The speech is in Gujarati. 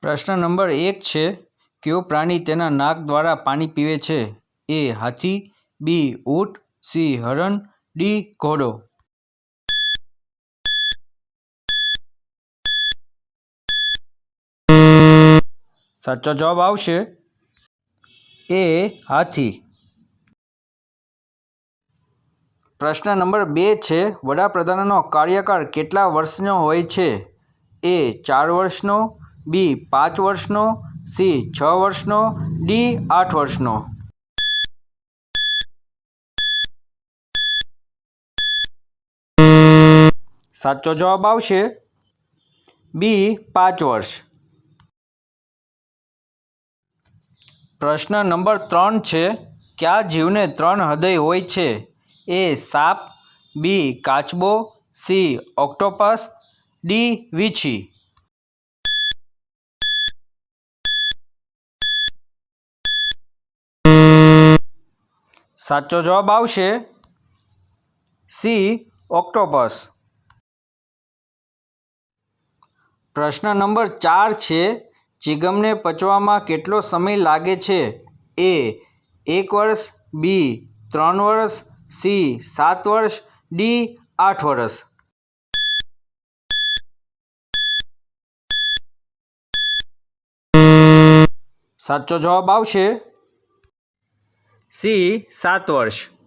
પ્રશ્ન નંબર 1 છે, કયો પ્રાણી તેના નાક દ્વારા પાણી પીવે છે? એ હાથી, બી ઊંટ, સી હરણ, ડી ઘોડો. સાચો જવાબ આવશે એ હાથી. પ્રશ્ન નંબર 2 છે, વડાપ્રધાનનો કાર્યકાળ કેટલા વર્ષનો હોય છે? એ 4 વર્ષનો, બી 5 વર્ષનો, સી 6 વર્ષનો, ડી 8 વર્ષનો. સાચો જવાબ આવશે બી 5 વર્ષ. પ્રશ્ન નંબર 3 છે, કયા જીવને 3 હૃદય હોય છે? એ સાપ, બી કાચબો, સી ઓક્ટોપસ, ડી વીંછી. સાચો જવાબ આવશે સી ઓક્ટોપસ. પ્રશ્ન નંબર 4 છે, ચિગમને પચવામાં કેટલો સમય લાગે છે? એ 1 વર્ષ, બી 3 વર્ષ, સી 7 વર્ષ, ડી 8 વર્ષ. સાચો જવાબ આવશે સી 7 વર્ષ.